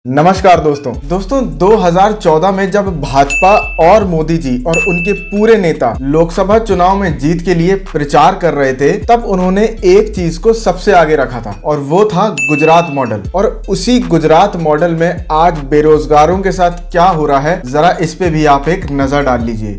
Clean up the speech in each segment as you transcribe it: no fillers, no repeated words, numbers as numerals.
नमस्कार दोस्तों 2014 में जब भाजपा और मोदी जी और उनके पूरे नेता लोकसभा चुनाव में जीत के लिए प्रचार कर रहे थे, तब उन्होंने एक चीज को सबसे आगे रखा था और वो था गुजरात मॉडल। और उसी गुजरात मॉडल में आज बेरोजगारों के साथ क्या हो रहा है, जरा इस पे भी आप एक नजर डाल लीजिए।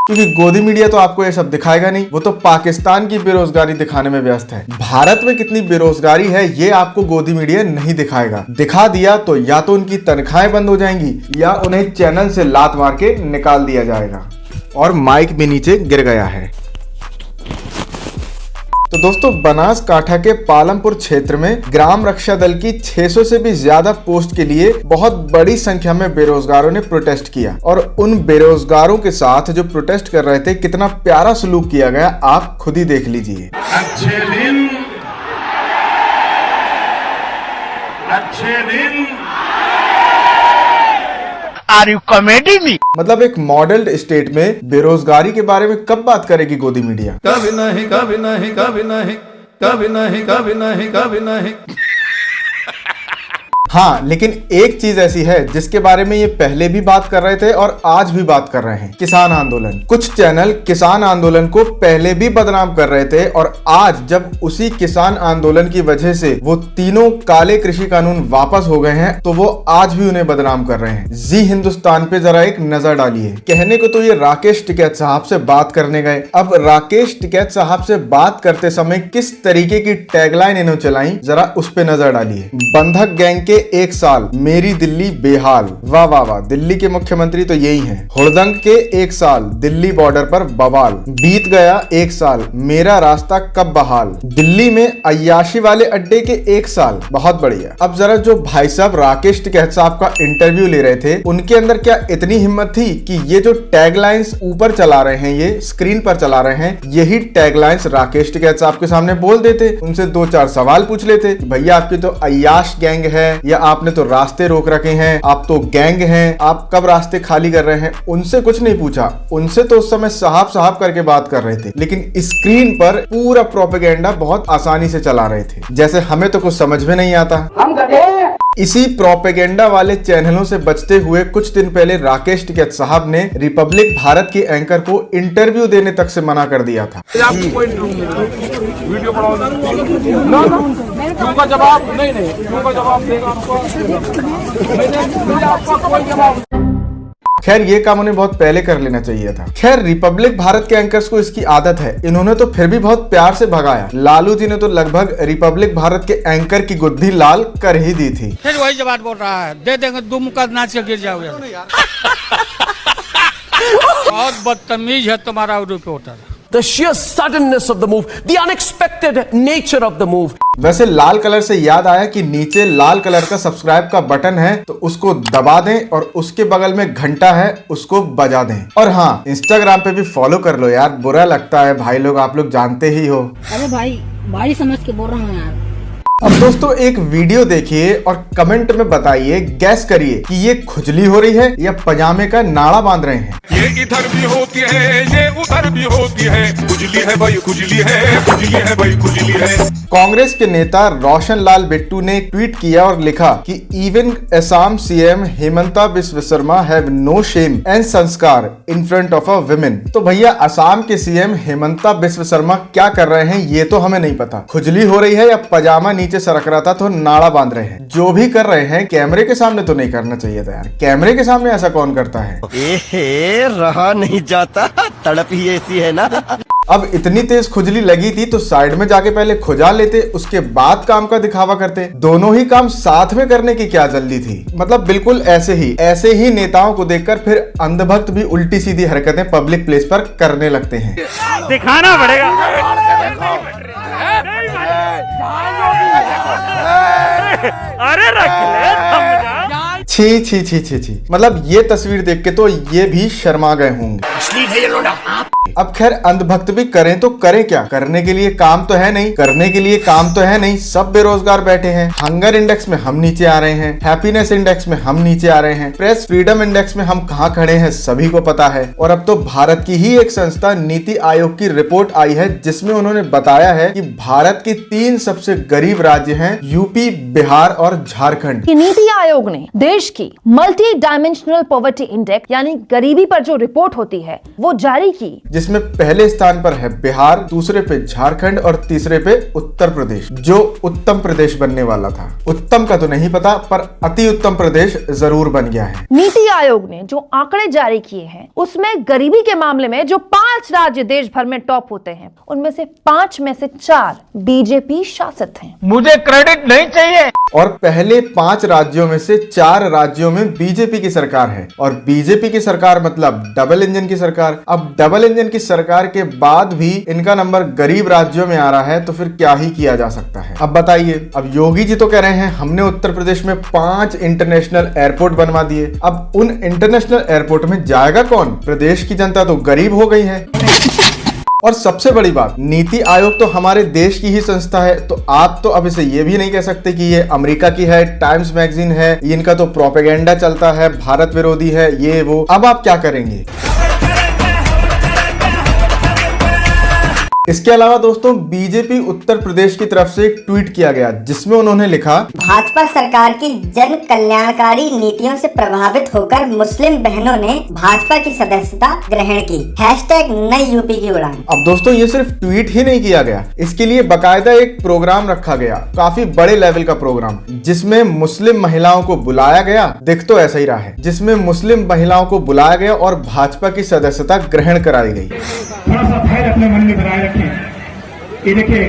क्योंकि गोदी मीडिया तो आपको ये सब दिखाएगा नहीं, वो तो पाकिस्तान की बेरोजगारी दिखाने में व्यस्त है। भारत में कितनी बेरोजगारी है ये आपको गोदी मीडिया नहीं दिखाएगा। दिखा दिया तो या तो उनकी तनख्वाहें बंद हो जाएंगी या उन्हें चैनल से लात मार के निकाल दिया जाएगा। और माइक भी नीचे गिर गया है। तो दोस्तों, बनासकांठा के पालमपुर क्षेत्र में ग्राम रक्षा दल की 600 से भी ज्यादा पोस्ट के लिए बहुत बड़ी संख्या में बेरोजगारों ने प्रोटेस्ट किया। और उन बेरोजगारों के साथ जो प्रोटेस्ट कर रहे थे, कितना प्यारा सलूक किया गया, आप खुद ही देख लीजिए। अच्छे दिन आर यू कॉमेडी मी? मतलब एक मॉडल स्टेट में बेरोजगारी के बारे में कब बात करेगी गोदी मीडिया? कभी नहीं कभी नहीं कभी नहीं कभी नहीं कभी नहीं कभी नहीं। हाँ, लेकिन एक चीज ऐसी है जिसके बारे में ये पहले भी बात कर रहे थे और आज भी बात कर रहे हैं, किसान आंदोलन। कुछ चैनल किसान आंदोलन को पहले भी बदनाम कर रहे थे और आज जब उसी किसान आंदोलन की वजह से वो तीनों काले कृषि कानून वापस हो गए हैं, तो वो आज भी उन्हें बदनाम कर रहे हैं। जी हिंदुस्तान पे जरा एक नजर डालिए। कहने को तो ये राकेश टिकैत साहब से बात करने गए, अब राकेश टिकैत साहब से बात करते समय किस तरीके की टैगलाइन इन्होंने चलाई, जरा उस पे नजर डालिए। बंधक गैंग के 1 साल, मेरी दिल्ली बेहाल। वाह वाह वाह, दिल्ली के मुख्यमंत्री तो यही हैं। हुड़दंग के 1 साल, दिल्ली बॉर्डर पर बवाल। बीत गया 1 साल, मेरा रास्ता कब बहाल। दिल्ली में अय्याशी वाले अड्डे के 1 साल, बहुत बढ़िया। अब जरा जो भाई साहब राकेश टिकैत साहब का इंटरव्यू ले रहे थे, उनके अंदर क्या इतनी हिम्मत थी कि ये जो टैगलाइंस ऊपर चला रहे हैं, ये स्क्रीन पर चला रहे हैं, यही टैगलाइंस राकेश टिकैत साहब के सामने बोल देते, उनसे 2-4 सवाल पूछ लेते। भैया आपकी तो अय्याश गैंग है, या आपने तो रास्ते रोक रखे हैं, आप तो गैंग हैं, आप कब रास्ते खाली कर रहे हैं, उनसे कुछ नहीं पूछा। उनसे तो उस समय साहब साहब करके बात कर रहे थे, लेकिन स्क्रीन पर पूरा प्रोपेगेंडा बहुत आसानी से चला रहे थे, जैसे हमें तो कुछ समझ में नहीं आता। हम इसी प्रोपेगेंडा वाले चैनलों से बचते हुए कुछ दिन पहले राकेश टिकैत साहब ने रिपब्लिक भारत के एंकर को इंटरव्यू देने तक से मना कर दिया था। खैर ये काम उन्हें बहुत पहले कर लेना चाहिए था। खैर रिपब्लिक भारत के एंकर्स को इसकी आदत है, इन्होंने तो फिर भी बहुत प्यार से भगाया। लालू जी ने तो लगभग रिपब्लिक भारत के एंकर की गुद्दी लाल कर ही दी थी। फिर वही जवाब बोल रहा है, दे देंगे 2 मुक्का नाच के गिर जाओगे। बहुत बदतमीज है तुम्हारा reporter. The sheer suddenness of the move, the unexpected nature of the move. वैसे लाल कलर से याद आया कि नीचे लाल कलर का सब्सक्राइब का बटन है, तो उसको दबा दें और उसके बगल में घंटा है, उसको बजा दें। और हाँ, इंस्टाग्राम पे भी फॉलो कर लो यार, बुरा लगता है भाई लोग, आप लोग जानते ही हो। अरे भाई, भाई समझ के बोल रहा हूँ यार। अब दोस्तों एक वीडियो देखिए और कमेंट में बताइए, गैस करिए कि ये खुजली हो रही है या पजामे का नाड़ा बांध रहे हैं। ये इधर भी होती है, ये उधर भी होती है, खुजली है भाई खुजली है, खुजली है भाई खुजली है। कांग्रेस के नेता रोशन लाल बिट्टू ने ट्वीट किया और लिखा कि even Assam CM Himanta Biswa Sharma have no shame and sanskar in front of a women. तो भैया असम के सीएम हेमंता बिस्व शर्मा क्या कर रहे हैं ये तो हमें नहीं पता। खुजली हो रही है या पजामा नीचे सरक रहा था तो नाड़ा बांध रहे हैं। जो भी कर रहे हैं कैमरे के सामने तो नहीं करना चाहिए था यार। कैमरे के सामने ऐसा कौन करता है? रहा नहीं जाता, तड़प ही ऐसी है ना। अब इतनी तेज खुजली लगी थी तो साइड में जाके पहले खुजा लेते, उसके बाद काम का दिखावा करते। दोनों ही काम साथ में करने की क्या जल्दी थी? मतलब बिल्कुल ऐसे ही नेताओं को देखकर फिर अंधभक्त भी उल्टी सीधी हरकतें पब्लिक प्लेस पर करने लगते हैं। दिखाना पड़ेगा। अरे छी छी छी छी छी, मतलब ये तस्वीर देख के तो ये भी शर्मा गए होंगे। अब खैर अंधभक्त भी करें तो करें क्या, करने के लिए काम तो है नहीं, करने के लिए काम तो है नहीं, सब बेरोजगार बैठे हैं। हंगर इंडेक्स में हम नीचे आ रहे हैं, हैप्पीनेस इंडेक्स में हम नीचे आ रहे हैं, प्रेस फ्रीडम इंडेक्स में हम कहां खड़े हैं सभी को पता है। और अब तो भारत की ही एक संस्था नीति आयोग की रिपोर्ट आई है जिसमें उन्होंने बताया है कि भारत के 3 सबसे गरीब राज्य हैं यूपी, बिहार और झारखंड। नीति आयोग ने देश की मल्टी डायमेंशनल पॉवर्टी इंडेक्स यानी गरीबी पर जो रिपोर्ट होती है वो जारी की, जिसमें पहले स्थान पर है बिहार, दूसरे पे झारखंड और तीसरे पे उत्तर प्रदेश, जो उत्तम प्रदेश बनने वाला था। उत्तम का तो नहीं पता पर अति उत्तम प्रदेश जरूर बन गया है। नीति आयोग ने जो आंकड़े जारी किए हैं उसमें गरीबी के मामले में जो 5 राज्य देश भर में टॉप होते हैं उनमें से 5 में से 4 बीजेपी शासित हैं। मुझे क्रेडिट नहीं चाहिए। और पहले 5 राज्यों में से 4 राज्यों में बीजेपी की सरकार है, और बीजेपी की सरकार मतलब डबल इंजन की सरकार। अब डबल इंजन की सरकार के बाद भी इनका नंबर गरीब राज्यों में आ रहा है तो फिर क्या ही किया जा सकता है। अब बताइए, अब योगी जी तो कह रहे हैं हमने उत्तर प्रदेश में 5 इंटरनेशनल एयरपोर्ट बनवा दिए। अब उन इंटरनेशनल एयरपोर्ट में जाएगा कौन? प्रदेश की जनता तो गरीब हो गई है। और सबसे बड़ी बात, नीति आयोग तो हमारे देश की ही संस्था है, तो आप तो अब इसे ये भी नहीं कह सकते कि ये अमेरिका की है, टाइम्स मैगजीन है, इनका तो प्रोपेगेंडा चलता है, भारत विरोधी है, ये वो। अब आप क्या करेंगे? इसके अलावा दोस्तों बीजेपी उत्तर प्रदेश की तरफ से एक ट्वीट किया गया जिसमें उन्होंने लिखा, भाजपा सरकार की जन कल्याणकारी नीतियों से प्रभावित होकर मुस्लिम बहनों ने भाजपा की सदस्यता ग्रहण की। #नई यूपी की उड़ान। अब दोस्तों ये सिर्फ ट्वीट ही नहीं किया गया, इसके लिए बाकायदा एक प्रोग्राम रखा गया, काफी बड़े लेवल का प्रोग्राम, जिसमें मुस्लिम महिलाओं को बुलाया गया। दिख तो ऐसा ही रहा है, जिसमें मुस्लिम महिलाओं को बुलाया गया और भाजपा की सदस्यता ग्रहण कराई गई। थोड़ा सा धैर्य अपने मन में बनाए रखें। ये देखिए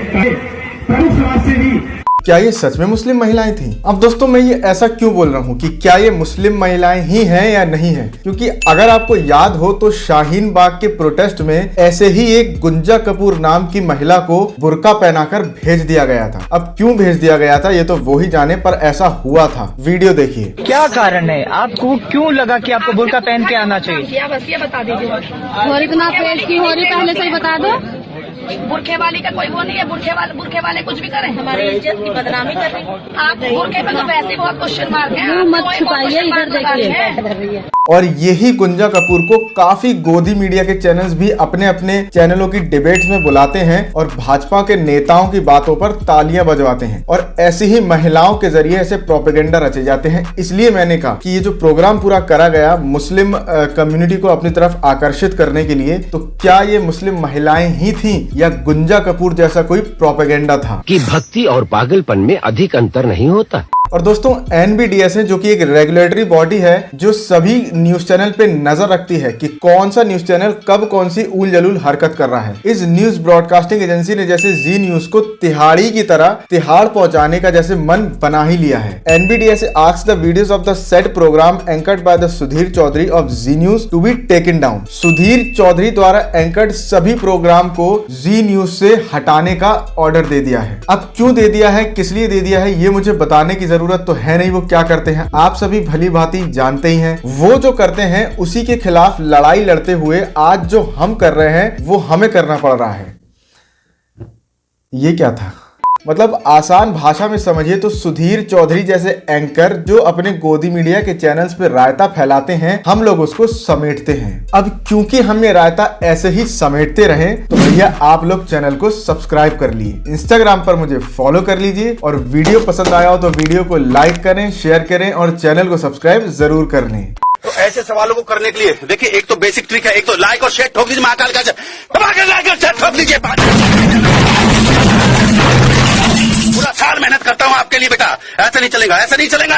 प्रमुख समाज से भी क्या ये सच में मुस्लिम महिलाएं थीं? अब दोस्तों मैं ये ऐसा क्यों बोल रहा हूँ कि क्या ये मुस्लिम महिलाएं ही हैं या नहीं हैं? क्योंकि अगर आपको याद हो तो शाहीन बाग के प्रोटेस्ट में ऐसे ही एक गुंजा कपूर नाम की महिला को बुर्का पहनाकर भेज दिया गया था। अब क्यों भेज दिया गया था ये तो वो ही जाने, पर ऐसा हुआ था। वीडियो देखिए। क्या कारण है, आपको क्यों लगा कि आपको बुर्का पहन के आना चाहिए? बस ये बता दीजिए। और इतना पेट की हो रही पहले से ही बता दो। बुरखे वाली का कोई वो नहीं है, बुरखे वाले कुछ भी करें, हमारी इज्जत की बदनामी कर रहे हैं। आप बुरखे पे तो वैसे बहुत क्वेश्चन मार्क है, मत छुपाइए, इधर देखिए। और यही गुंजा कपूर को काफी गोदी मीडिया के चैनल्स भी अपने अपने चैनलों की डिबेट्स में बुलाते हैं और भाजपा के नेताओं की बातों पर तालियां बजवाते हैं, और ऐसी ही महिलाओं के जरिए ऐसे प्रोपेगेंडा रचे जाते हैं। इसलिए मैंने कहा कि ये जो प्रोग्राम पूरा करा गया मुस्लिम कम्युनिटी को अपनी तरफ आकर्षित करने के लिए, तो क्या ये मुस्लिम महिलाएं ही थी या गुंजा कपूर जैसा कोई प्रोपेगेंडा था? कि भक्ति और पागलपन में अधिक अंतर नहीं होता। और दोस्तों NBDS है जो कि एक रेगुलेटरी बॉडी है जो सभी न्यूज चैनल पे नजर रखती है कि कौन सा न्यूज चैनल कब कौन सी उल जलूल हरकत कर रहा है। इस न्यूज ब्रॉडकास्टिंग एजेंसी ने जैसे जी न्यूज को तिहाड़ी की तरह तिहाड़ पहुंचाने का जैसे मन बना ही लिया है। NBDS asked the videos of the said programme anchored by the Sudhir Chaudhary of Zee news to be taken down. Sudhir Chaudhary द्वारा एंकर्ड सभी प्रोग्राम को जी न्यूज से हटाने का ऑर्डर दे दिया है। अब क्यों दे दिया है, किस लिए दे दिया है, ये मुझे बताने की जरूरत तो है नहीं। वो क्या करते हैं आप सभी भली भांति जानते ही हैं। वो जो करते हैं उसी के खिलाफ लड़ाई लड़ते हुए आज जो हम कर रहे हैं वो हमें करना पड़ रहा है। ये क्या था? मतलब आसान भाषा में समझिए तो सुधीर चौधरी जैसे एंकर जो अपने गोदी मीडिया के चैनल्स पे रायता फैलाते हैं, हम लोग उसको समेटते हैं। अब क्योंकि हम ये रायता ऐसे ही समेटते रहें तो भैया आप लोग चैनल को सब्सक्राइब कर लिए, इंस्टाग्राम पर मुझे फॉलो कर लीजिए, और वीडियो पसंद आया हो तो वीडियो को लाइक करें, शेयर करें और चैनल को सब्सक्राइब जरूर कर लें। तो ऐसे सवालों को करने के लिए देखिए, एक तो बेसिक ट्रिक है, एक तो लाइक और शेयर ठोक दीजिए, महाकाल का लाइक और शेयर ठोक दीजिए। पूरा साल मेहनत करता हूं आपके लिए बेटा, ऐसा नहीं चलेगा, ऐसा नहीं चलेगा।